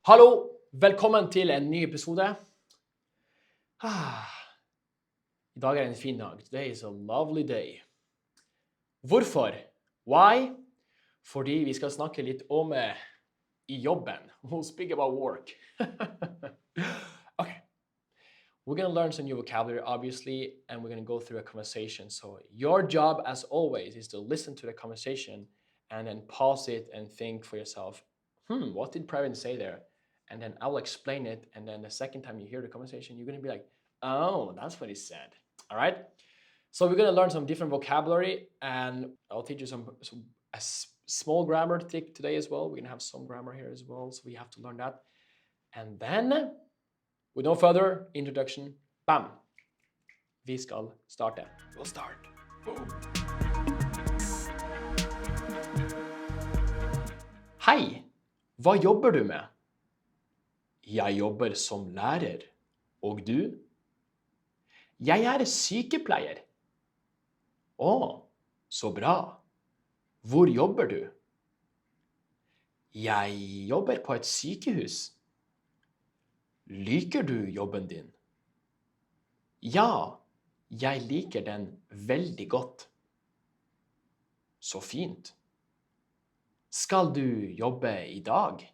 Hallo, velkommen til en ny episode. I dag en fin dag. Today is a lovely day. Hvorfor? Why? Fordi vi skal snakke litt om i jobben. We'll speak about work. Okay. We're going to learn some new vocabulary, obviously, and we're going to go through a conversation. So your job, as always, is to listen to the conversation and then pause it and think for yourself, what did Preben say there? And then I'll explain it. And then the second time you hear the conversation, you're going to be like, oh, that's what he said. All right. So we're going to learn some different vocabulary, and I'll teach you some small grammar today as well. We're going to have some grammar here as well. So we have to learn that. And then, with no further introduction, bam! Vi skal starte. We'll start. Boom. Hei! Hva jobber du med? Jeg jobber som lærer. Og du? Jeg er sykepleier. Å, så bra. Hvor jobber du? Jeg jobber på et sykehus. Liker du jobben din? Ja, jeg liker den veldig godt. Så fint. Skal du jobbe i dag?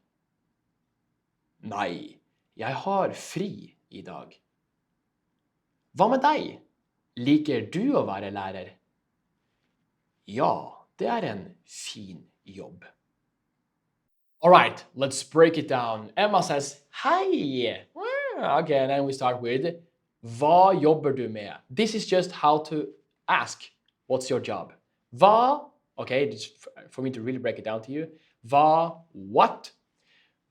Nei, jeg har fri i dag. Hva med deg? Liker du å være lærer? Ja, det er en fin jobb. All right, let's break it down. Emma says, hi. Okay, and then we start with, hva jobber du med? This is just how to ask, what's your job? Hva, okay, just for me to really break it down to you. Hva, what?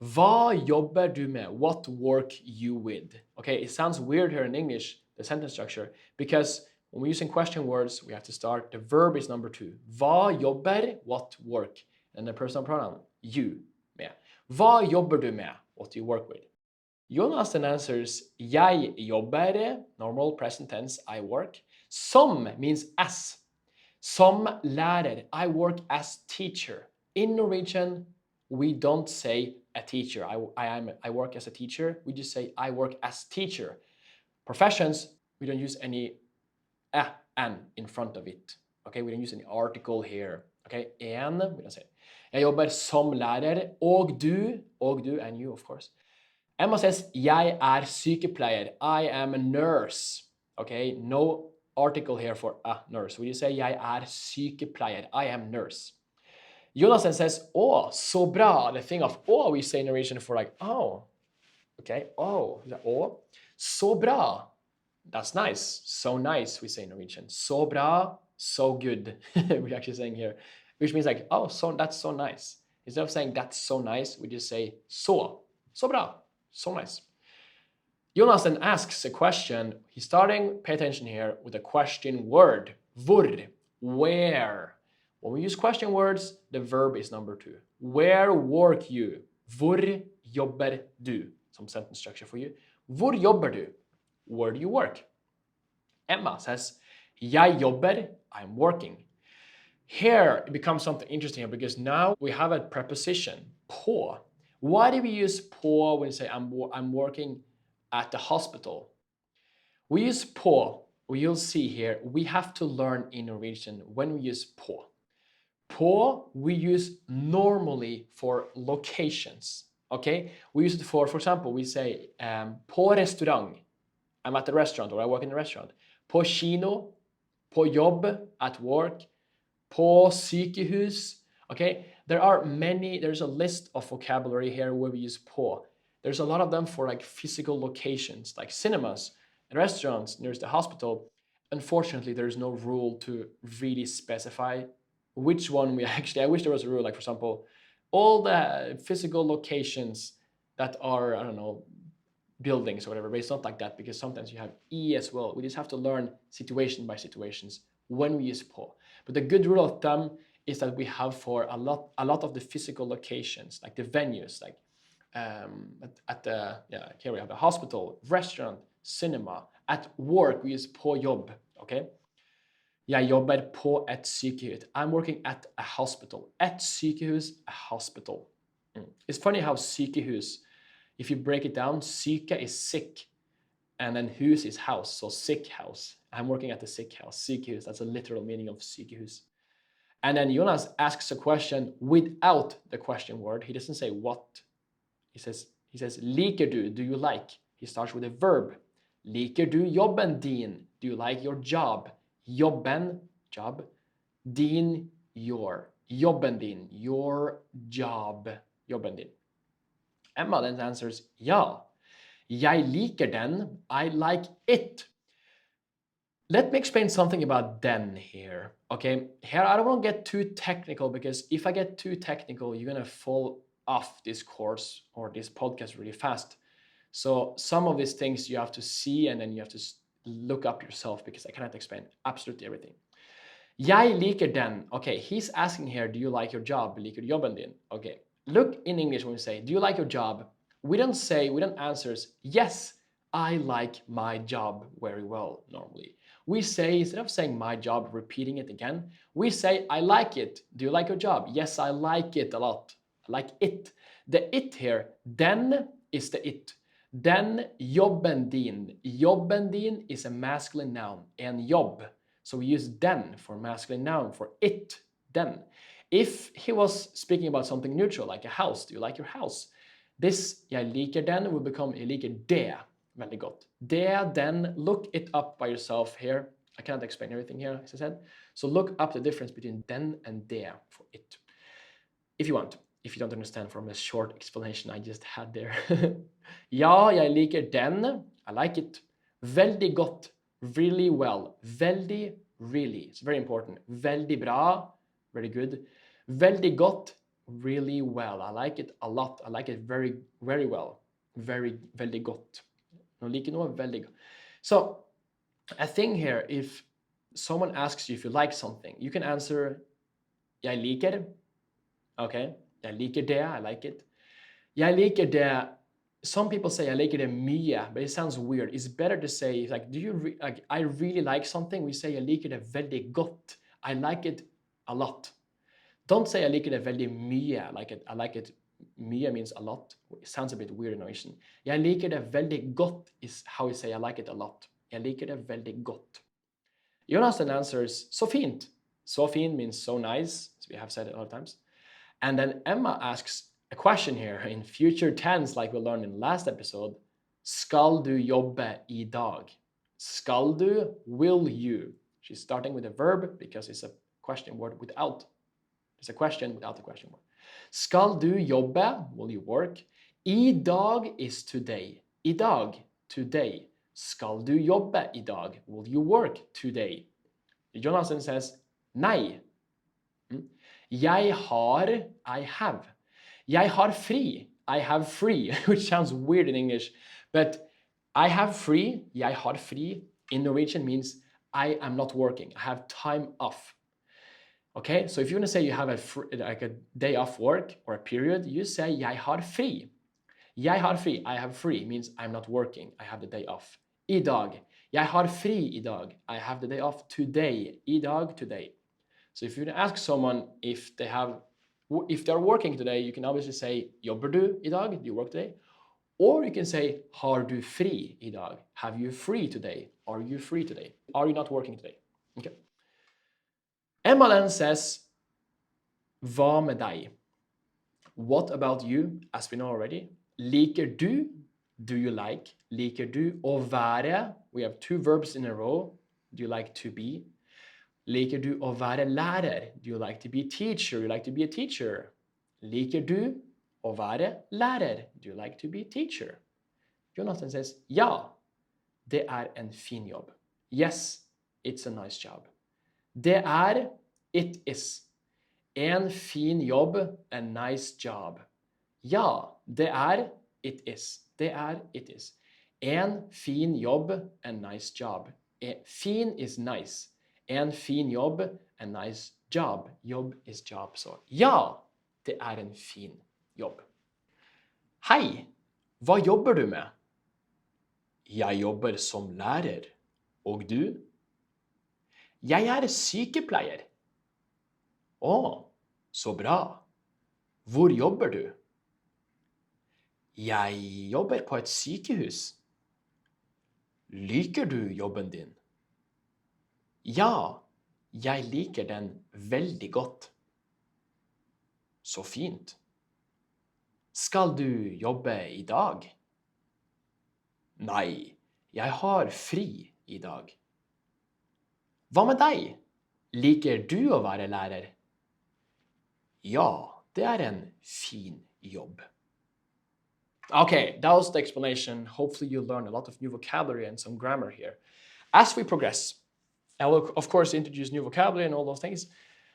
Hva jobber du med? What work you with? Okay, it sounds weird here in English, the sentence structure, because when we're using question words, we have to start, the verb is number 2. Hva jobber, what work? And the personal pronoun, you, med. Hva jobber du med? What do you work with? Jonas then answers, jeg jobber, normal present tense, I work. Som means as. Som lærer, I work as teacher. In Norwegian, we don't say a teacher. I work as a teacher. We just say I work as teacher. Professions, we don't use any an in front of it. Okay, we don't use any article here. Okay, en, we don't say it. Jeg jobber som lærer, og du, and you, of course. Emma says, jeg er sykepleier. I am a nurse. Okay, no article here for a nurse. Would you say, jeg er sykepleier? I am nurse. Jonas then says, oh, så bra. The thing of oh, we say in Norwegian for like, oh, okay, oh, oh, så bra. That's nice. So nice, we say in Norwegian. Så bra, so good. We're actually saying here, which means like, oh, so that's so nice. Instead of saying that's so nice, we just say så bra, so nice. Jonas then asks a question. He's starting, pay attention here, with a question word. Hvor, where. When we use question words, the verb is number 2. Where work you? Hvor jobber du? Some sentence structure for you. Hvor jobber du? Where do you work? Emma says, jeg jobber, I'm working. Here it becomes something interesting because now we have a preposition, på. Why do we use på when we say I'm working at the hospital? We use på, you'll see here, we have to learn in Norwegian when we use på. På we use normally for locations, okay? We use it for example, we say på restaurant, I'm at the restaurant or I work in the restaurant. På kino, på jobb, at work, på sykehus, okay? There's a list of vocabulary here where we use på. There's a lot of them for like physical locations, like cinemas and restaurants near the hospital. Unfortunately, there's no rule to really specify which one I wish there was a rule, like for example, all the physical locations that are, I don't know, buildings or whatever, but it's not like that because sometimes you have E as well. We just have to learn situation by situations when we use på. But the good rule of thumb is that we have for a lot of the physical locations, like the venues, like here we have a hospital, restaurant, cinema. At work, we use på jobb, okay? Jeg jobber på et sykehus. I'm working at a hospital. Et sykehus, a hospital. It's funny how sykehus If you break it down, syke is sick, and then hus is house, so sick house. I'm working at the sick house, sykehus, that's a literal meaning of sykehus. And then Jonas asks a question without the question word. He doesn't say what. He says, liker du, do you like? He starts with a verb. Liker du jobben din? Do you like your job? Jobben, job. Din, your. Jobben din, your job. Jobben din. Emma then answers, ja. Jeg liker den. I like it. Let me explain something about den here. Okay, here I don't want to get too technical, because if I get too technical, you're going to fall off this course or this podcast really fast. So some of these things you have to see, and then you have to look up yourself, because I cannot explain absolutely everything. Jeg liker den. Okay, he's asking here, do you like your job? Liker du jobben din? Okay, look in English when we say, do you like your job? We don't answer, yes, I like my job very well normally. We say, instead of saying my job, repeating it again, we say, I like it. Do you like your job? Yes, I like it a lot. I like it. The it here, den is the it. Den jobben din. Jobben din is a masculine noun, and jobb. So we use den for masculine noun, for it, den. If he was speaking about something neutral, like a house, do you like your house? This, jeg liker den, will become jeg liker det. Veldig godt. Det, den, look it up by yourself here. I cannot explain everything here, as I said. So look up the difference between den and det for it. If you want, if you don't understand from a short explanation I just had there. Ja, jeg liker den. I like it. Veldig godt. Really well. Veldig, really. It's very important. Veldig bra. Very good. Veldig godt. Really well. I like it a lot. I like it very, very well. Veldig godt. Nå liker noe veldig godt. So, a thing here, if someone asks you if you like something, you can answer, jeg liker. Okay, jeg liker det, I like it. Jeg liker det. Some people say jeg liker det mye, but it sounds weird. It's better to say, like, I really like something. We say jeg liker det veldig godt. I like it a lot. Don't say jeg liker det veldig mye. I like it. Mye means a lot. It sounds a bit weird in Norwegian. Jeg liker det veldig godt is how we say I like it a lot. Jeg liker det veldig godt. Jonas then answers, så fint. So fint means so nice, as we have said it a lot of times. And then Emma asks a question here in future tense, like we learned in the last episode. Skal du jobbe I dag? Skal du, will you? She's starting with a verb because it's a question word without. It's a question without the question word. Skal du jobbe? Will you work? I dag is today. I dag, today. Skal du jobbe I dag? Will you work today? Jonas says, nei. Jeg har, I have. Jeg har fri. I have free, which sounds weird in English, but I have free, jeg har fri, in Norwegian means I am not working. I have time off. Okay, so if you want to say you have a day off work or a period, you say jeg har fri. Jeg har fri, I have free, means I'm not working. I have the day off. I dag. Jeg har fri I dag. I have the day off today. I dag, today. So if you ask someone if they're working today, you can obviously say jobber du I dag? Do you work today? Or you can say har du fri I dag? Have you free today? Are you free today? Are you not working today? Okay. Emma then says, hva med deg? What about you? As we know already. Liker du? Do you like? Liker du å være? We have two verbs in a row. Do you like to be? Liker du å være lærer? Do you like to be a teacher? You like to be a teacher. Liker du å være lærer? Do you like to be a teacher? Jonathan says, ja, det en fin jobb. Yes, it's a nice job. Det it is. En fin jobb, a nice job. Ja, det it is. Det it is. En fin jobb, a nice job. Fin is nice. En fin jobb, a nice job. Jobb is job, så ja, det en fin jobb. Hei, hva jobber du med? Jeg jobber som lærer. Og du? Jeg sykepleier. Å, så bra. Hvor jobber du? Jeg jobber på et sykehus. Liker du jobben din? Ja, jeg liker den veldig godt. Så fint. Skal du jobbe i dag? Nei, jeg har fri i dag. Hva med deg? Liker du å være lærer? Ja, det er en fin jobb. Okay, that was the explanation. Hopefully you learned a lot of new vocabulary and some grammar here. As we progress, I will of course introduce new vocabulary and all those things,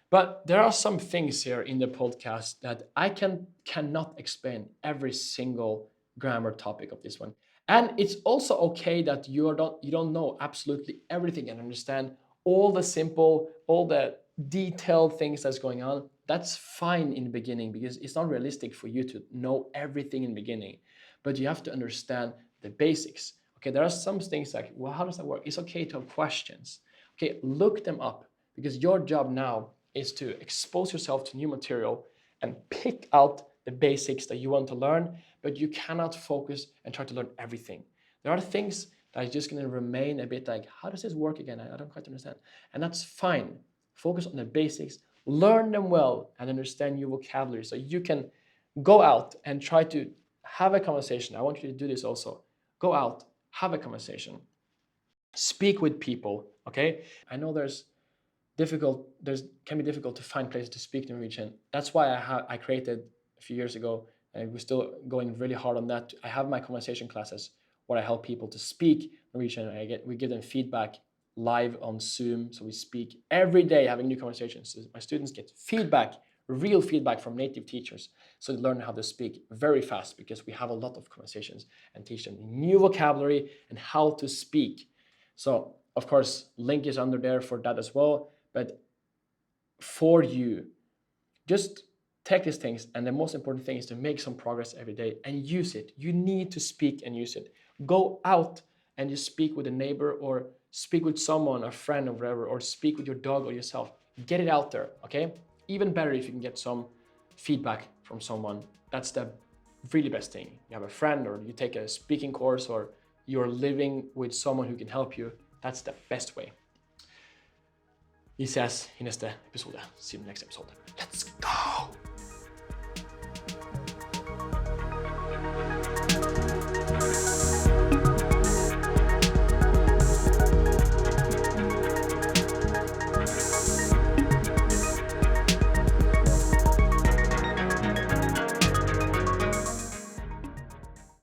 but there are some things here in the podcast that I cannot explain every single grammar topic of this one. And it's also okay that you don't know absolutely everything and understand all the detailed things that's going on. That's fine in the beginning because it's not realistic for you to know everything in the beginning, but you have to understand the basics. Okay, there are some things like, well, how does that work? It's okay to have questions. Okay, look them up because your job now is to expose yourself to new material and pick out the basics that you want to learn, but you cannot focus and try to learn everything. There are things that are just going to remain a bit like, how does this work again? I don't quite understand. And that's fine. Focus on the basics, learn them well, and understand your vocabulary so you can go out and try to have a conversation. I want you to do this also. Go out, have a conversation, speak with people, okay? I know can be difficult to find places to speak Norwegian. That's why I created a few years ago, and we're still going really hard on that. I have my conversation classes where I help people to speak Norwegian. We give them feedback live on Zoom. So we speak every day, having new conversations. So my students get feedback, real feedback from native teachers. So they learn how to speak very fast because we have a lot of conversations and teach them new vocabulary and how to speak. So of course, link is under there for that as well. But for you, just take these things, and the most important thing is to make some progress every day and use it. You need to speak and use it. Go out and just speak with a neighbor or speak with someone, a friend or whatever, or speak with your dog or yourself. Get it out there, okay? Even better if you can get some feedback from someone. That's the really best thing. You have a friend or you take a speaking course or you're living with someone who can help you. That's the best way. Vi ses i neste episode. See you in the next episode. Let's go!